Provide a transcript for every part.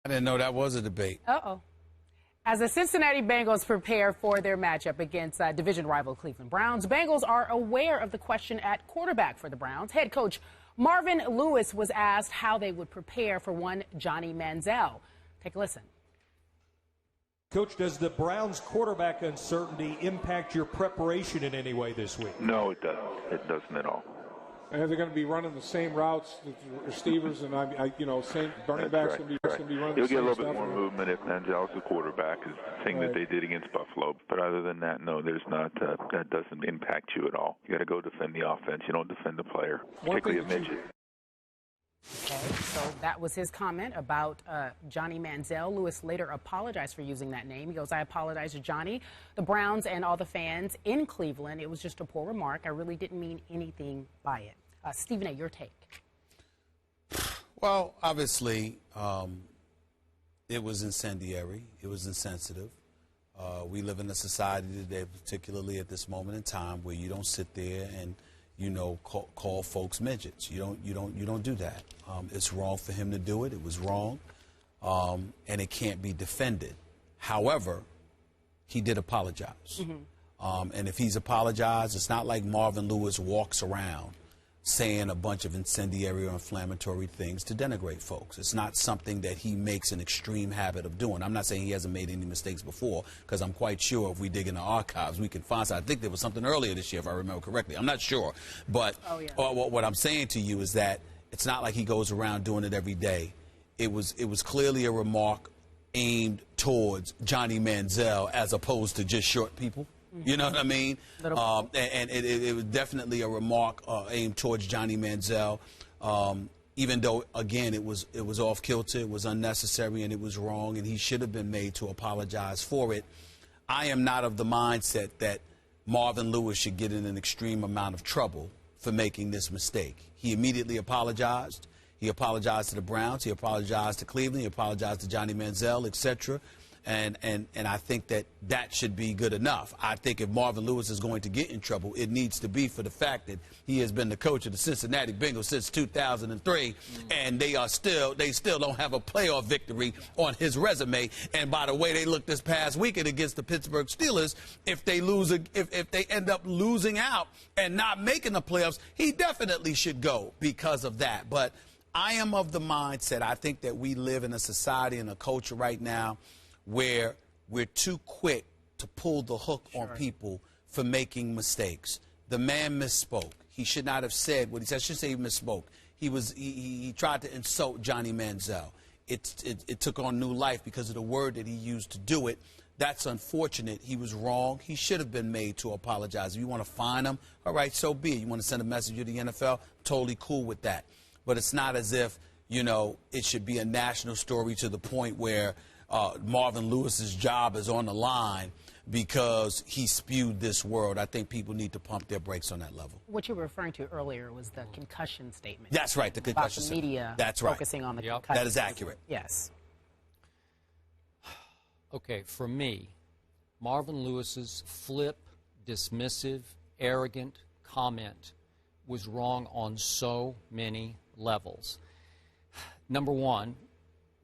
I didn't know that was a debate. Uh-oh. As the Cincinnati Bengals prepare for their matchup against division rival Cleveland Browns, Bengals are aware of the question at quarterback for the Browns. Head coach Marvin Lewis was asked how they would prepare for one Johnny Manziel. Take a listen. Coach, does the Browns' quarterback uncertainty impact your preparation in any way this week? No, it doesn't. It doesn't at all. And are they going to be running the same routes, the receivers, and same running backs going to be running the You'll same get a little stuff? bit more movement if Manziel's the quarterback, is the thing that they did against Buffalo. But other than that, no, there's not. That doesn't impact you at all. You got to go defend the offense. You don't defend the player, particularly a midget. Okay, so that was his comment about Johnny Manziel. Lewis later apologized for using that name. He goes, "I apologize to Johnny, the Browns, and all the fans in Cleveland. It was just a poor remark. I really didn't mean anything by it." Stephen A., your take. Well, obviously, it was incendiary. It was insensitive. We live in a society today, particularly at this moment in time, where you don't sit there and call folks midgets. You don't do that. It's wrong for him to do it. It was wrong, and it can't be defended. However, he did apologize, and if he's apologized, it's not like Marvin Lewis walks around saying a bunch of incendiary or inflammatory things to denigrate folks. It's not something that he makes an extreme habit of doing. I'm not saying he hasn't made any mistakes before, because I'm quite sure if we dig in the archives, we can find something. I think there was something earlier this year, if I remember correctly. I'm not sure. But what I'm saying to you is that it's not like he goes around doing it every day. It was clearly a remark aimed towards Johnny Manziel as opposed to just short people. You know what I mean? And it was definitely a remark aimed towards Johnny Manziel, even though, again, it was off kilter, it was unnecessary, and it was wrong, and he should have been made to apologize for it. I am not of the mindset that Marvin Lewis should get in an extreme amount of trouble for making this mistake. He immediately apologized. He apologized to the Browns. He apologized to Cleveland. He apologized to Johnny Manziel, etc. And I think that should be good enough. I think if Marvin Lewis is going to get in trouble, it needs to be for the fact that he has been the coach of the Cincinnati Bengals since 2003, and they still don't have a playoff victory on his resume. And by the way they looked this past weekend against the Pittsburgh Steelers, if they end up losing out and not making the playoffs, he definitely should go because of that. But I am of the mindset, I think that we live in a society and a culture right now where we're too quick to pull the hook on people for making mistakes. The man misspoke. He should not have said what he said. I shouldn't say he misspoke. He tried to insult Johnny Manziel. It took on new life because of the word that he used to do it. That's unfortunate. He was wrong. He should have been made to apologize. If you want to fine him, all right, so be it. You want to send a message to the NFL, totally cool with that. But it's not as if, it should be a national story to the point where Marvin Lewis's job is on the line because he spewed this word. I think people need to pump their brakes on that level. What you were referring to earlier was the concussion statement. That's right, the concussion statement. The media focusing on the concussion. That is accurate. Yes. Okay, for me, Marvin Lewis's flip, dismissive, arrogant comment was wrong on so many levels. Number one,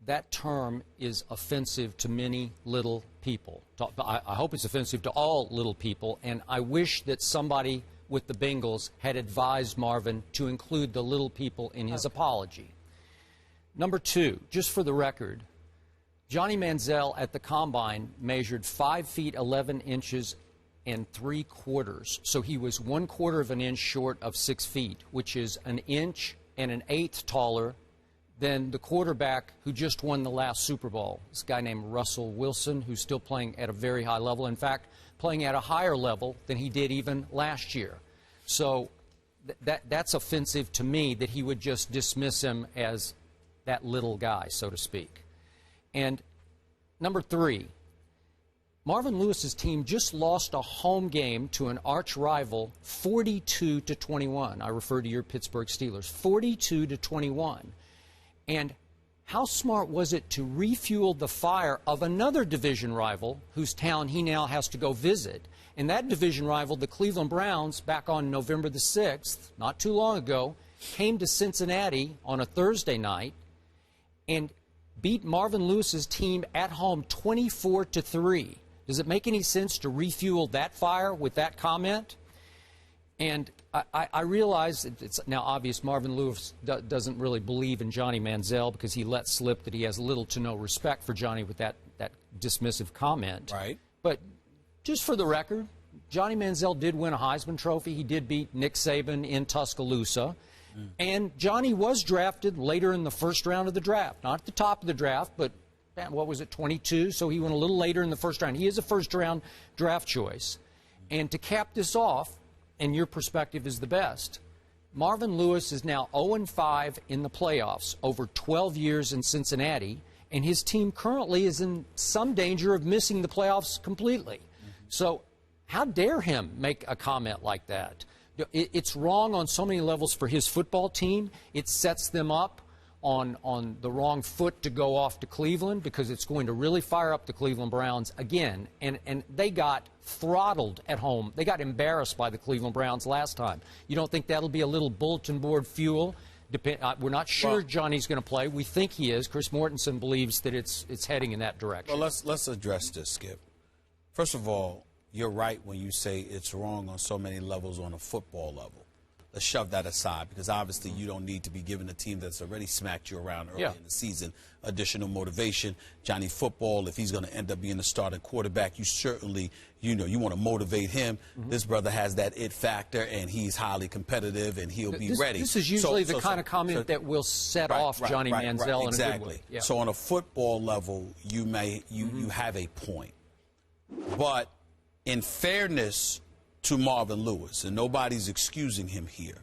that term is offensive to many little people. I hope it's offensive to all little people, and I wish that somebody with the Bengals had advised Marvin to include the little people in his apology. Number two, just for the record, Johnny Manziel at the Combine measured 5 feet 11 inches and 3/4. So he was 1/4 of an inch short of 6 feet, which is an inch and an eighth taller than the quarterback who just won the last Super Bowl, this guy named Russell Wilson, who's still playing at a very high level. In fact, playing at a higher level than he did even last year. So that's offensive to me, that he would just dismiss him as that little guy, so to speak. And number three, Marvin Lewis's team just lost a home game to an arch rival 42-21. I refer to your Pittsburgh Steelers, 42-21. And how smart was it to refuel the fire of another division rival whose town he now has to go visit? And that division rival, the Cleveland Browns, back on November the 6th, not too long ago, came to Cincinnati on a Thursday night and beat Marvin Lewis's team at home 24-3. Does it make any sense to refuel that fire with that comment? And I realize it's now obvious Marvin Lewis doesn't really believe in Johnny Manziel because he let slip that he has little to no respect for Johnny with that dismissive comment. Right. But just for the record, Johnny Manziel did win a Heisman Trophy. He did beat Nick Saban in Tuscaloosa. And Johnny was drafted later in the first round of the draft. Not at the top of the draft, but what was it, 22? So he went a little later in the first round. He is a first-round draft choice. And to cap this off, and your perspective is the best, Marvin Lewis is now 0-5 in the playoffs over 12 years in Cincinnati, and his team currently is in some danger of missing the playoffs completely. So how dare him make a comment like that? It's wrong on so many levels for his football team. It sets them up on the wrong foot to go off to Cleveland because it's going to really fire up the Cleveland Browns again. And they got throttled at home. They got embarrassed by the Cleveland Browns last time. You don't think that'll be a little bulletin board fuel? We're not sure Johnny's going to play. We think he is. Chris Mortensen believes that it's heading in that direction. Well, let's address this, Skip. First of all, you're right when you say it's wrong on so many levels on a football level. Let's shove that aside because obviously you don't need to be giving a team that's already smacked you around early in the season additional motivation. Johnny Football, if he's going to end up being the starting quarterback, you certainly, you want to motivate him. This brother has that it factor, and he's highly competitive, and he'll be ready. This is usually the kind of comment that will set off Johnny Manziel in a good way. Yeah. So on a football level, you have a point. But in fairness to Marvin Lewis, and nobody's excusing him here.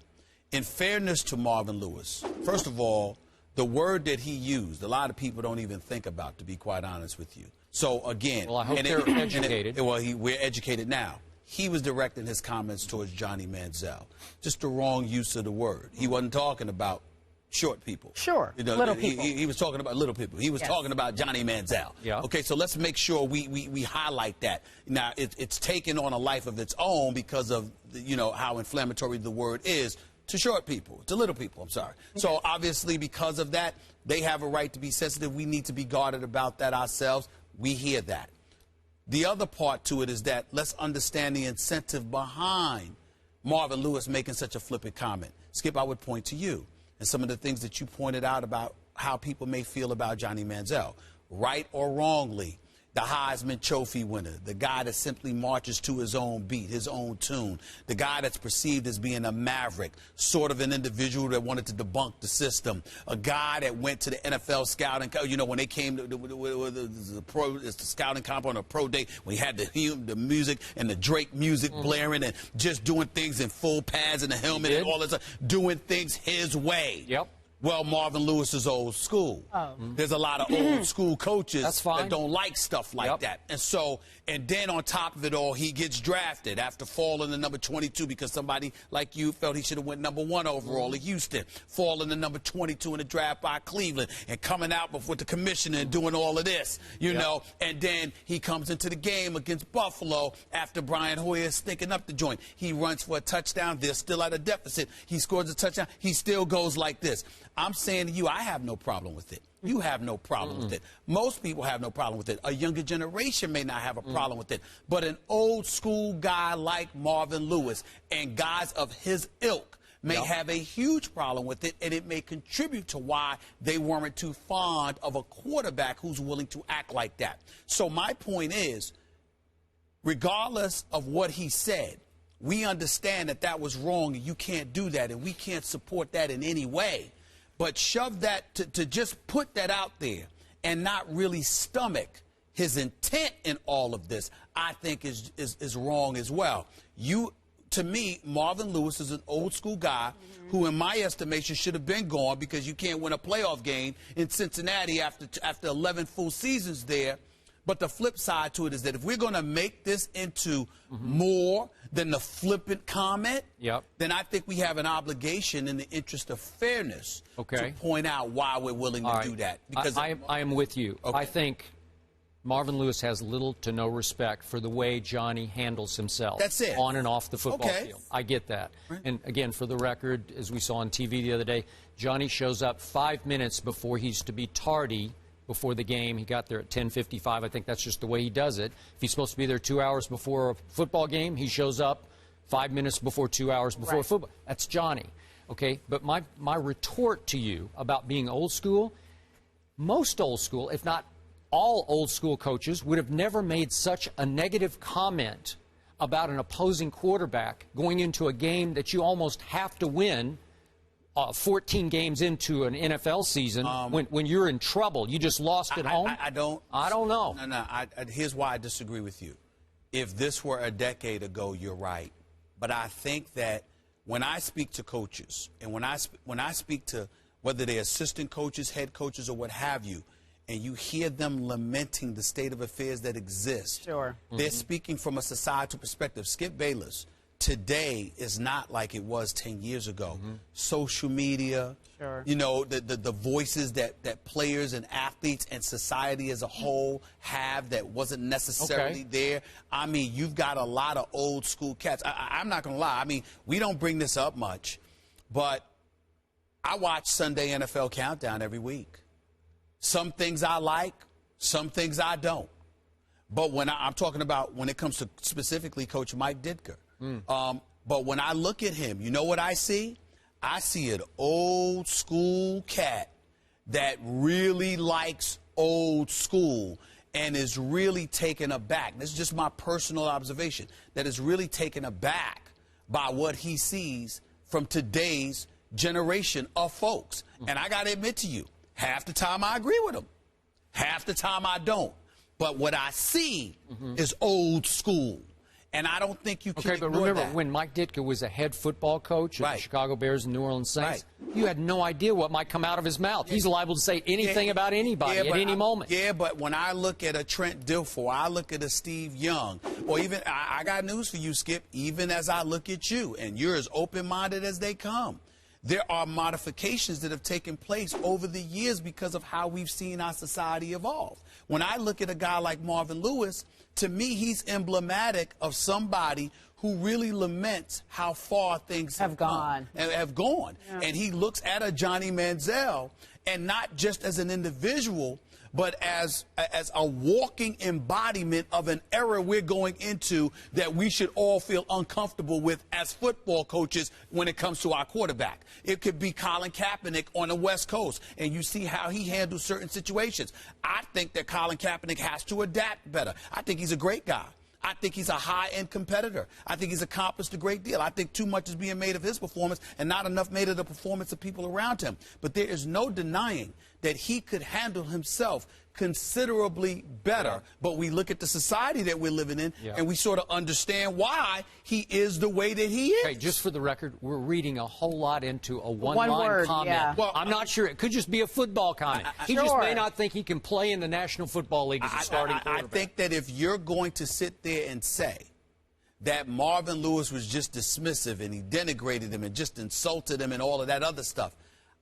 In fairness to Marvin Lewis, first of all, the word that he used, a lot of people don't even think about, to be quite honest with you. So, again. Well, I hope they're educated. We're educated now. He was directing his comments towards Johnny Manziel. Just the wrong use of the word. He wasn't talking about short people. Sure, little people. He was talking about little people. He was talking about Johnny Manziel. Yeah. Okay, so let's make sure we highlight that. Now, it's taken on a life of its own because of, how inflammatory the word is to short people, to little people, I'm sorry. Okay. So, obviously, because of that, they have a right to be sensitive. We need to be guarded about that ourselves. We hear that. The other part to it is that let's understand the incentive behind Marvin Lewis making such a flippant comment. Skip, I would point to you and some of the things that you pointed out about how people may feel about Johnny Manziel. Right or wrongly, the Heisman Trophy winner, the guy that simply marches to his own beat, his own tune, the guy that's perceived as being a maverick, sort of an individual that wanted to debunk the system, a guy that went to the NFL scouting, when they came to the scouting comp on a pro day, we had the music and the Drake music blaring and just doing things in full pads and the helmet and all that stuff, doing things his way. Yep. Well, Marvin Lewis is old school. There's a lot of old school coaches that don't like stuff like that. And then on top of it all, he gets drafted after falling to number 22 because somebody like you felt he should have went number 1 overall at Houston, falling to number 22 in the draft by Cleveland, and coming out with the commissioner and doing all of this, you know. And then he comes into the game against Buffalo after Brian Hoyer is stinking up the joint. He runs for a touchdown. They're still at a deficit. He scores a touchdown. He still goes like this. I'm saying to you, I have no problem with it. You have no problem with it. Most people have no problem with it. A younger generation may not have a problem with it. But an old school guy like Marvin Lewis and guys of his ilk may have a huge problem with it, and it may contribute to why they weren't too fond of a quarterback who's willing to act like that. So my point is, regardless of what he said, we understand that that was wrong and you can't do that, and we can't support that in any way. But shove that to just put that out there and not really stomach his intent in all of this, I think is wrong as well. To me, Marvin Lewis is an old school guy who, in my estimation, should have been gone because you can't win a playoff game in Cincinnati after 11 full seasons there. But the flip side to it is that if we're going to make this into more than the flippant comment, then I think we have an obligation in the interest of fairness to point out why we're willing to do that. Because I am with you. I think Marvin Lewis has little to no respect for the way Johnny handles himself on and off the football field. I get that. Right. And, again, for the record, as we saw on TV the other day, Johnny shows up 5 minutes before he's to be tardy before the game. He got there at 10:55. I think that's just the way he does it. If he's supposed to be there 2 hours before a football game, he shows up 5 minutes before, 2 hours before football. That's Johnny. Okay, but my retort to you about being old school, most old school, if not all old school coaches, would have never made such a negative comment about an opposing quarterback going into a game that you almost have to win 14 games into an NFL season when you're in trouble. You just lost at home? I don't know. No. Here's why I disagree with you. If this were a decade ago, you're right. But I think that when I speak to coaches and when I speak to whether they're assistant coaches, head coaches, or what have you, and you hear them lamenting the state of affairs that exist, sure. They're speaking from a societal perspective. Skip Bayless, today is not like it was 10 years ago. Social media, sure. You know, the voices that players and athletes and society as a whole have that wasn't necessarily there. I mean, you've got a lot of old school cats. I'm not going to lie. I mean, we don't bring this up much, but I watch Sunday NFL Countdown every week. Some things I like, some things I don't. But when I'm talking about when it comes to specifically Coach Mike Ditka. But when I look at him, you know what I see? I see an old school cat that really likes old school and is really taken aback. This is just my personal observation, that is really taken aback by what he sees from today's generation of folks. And I got to admit to you, half the time I agree with him. Half the time I don't. But what I see is old school. And I don't think you can ignore but remember, that. when Mike Ditka was a head football coach of the Chicago Bears and New Orleans Saints, you had no idea what might come out of his mouth. He's liable to say anything about anybody at any moment. Yeah, but when I look at a Trent Dilfer, I look at a Steve Young, or even, I got news for you, Skip, even as I look at you, and you're as open-minded as they come. There are modifications that have taken place over the years because of how we've seen our society evolve. When I look at a guy like Marvin Lewis, to me, he's emblematic of somebody who really laments how far things have gone. Yeah. And he looks at a Johnny Manziel, and not just as an individual, but as a walking embodiment of an era we're going into that we should all feel uncomfortable with as football coaches when it comes to our quarterback. It could be Colin Kaepernick on the West Coast, and you see how he handles certain situations. I think that Colin Kaepernick has to adapt better. I think he's a great guy. I think he's a high-end competitor. I think he's accomplished a great deal. I think too much is being made of his performance and not enough made of the performance of people around him. But there is no denying that he could handle himself considerably better. But we look at the society that we're living in, and we sort of understand why he is the way that he is. Okay, just for the record, we're reading a whole lot into a one-line comment. Yeah. Well, I'm not sure. It could just be a football comment. He just may not think he can play in the National Football League as a starting quarterback. I think that if you're going to sit there and say that Marvin Lewis was just dismissive and he denigrated him and just insulted him and all of that other stuff,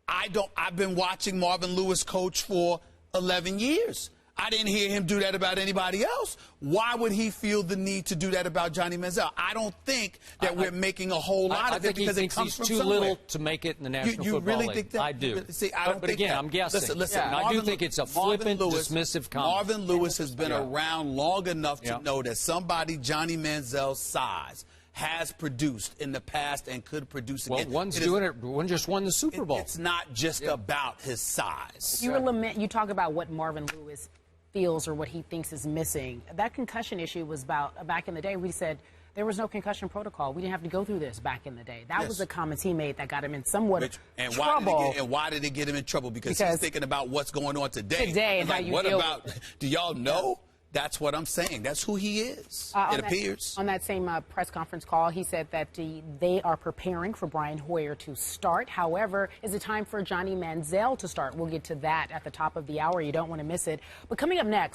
I've been watching Marvin Lewis coach for 11 years. I didn't hear him do that about anybody else. Why would he feel the need to do that about Johnny Manziel? I don't think that we're making a whole lot of it because it comes from somewhere. He's too little to make it in the National Football really League. Think that? I do. See, I don't but think again, that. I'm guessing. Listen, I do think it's a flippant, dismissive comment. Marvin Lewis has been around long enough to know that somebody Johnny Manziel's size has produced in the past and could produce again. Well, one just won the Super Bowl. It's not just about his size. You talk about what Marvin Lewis feels or what he thinks is missing. That concussion issue was about back in the day. We said there was no concussion protocol. We didn't have to go through this back in the day. That was the comments he made that got him in somewhat trouble. Why did it get him in trouble? Because he's thinking about what's going on today. And how you what deal about? Do y'all know? That's what I'm saying. That's who he is. It appears. On that same press conference call, he said that they are preparing for Brian Hoyer to start. However, is it time for Johnny Manziel to start? We'll get to that at the top of the hour. You don't want to miss it. But coming up next.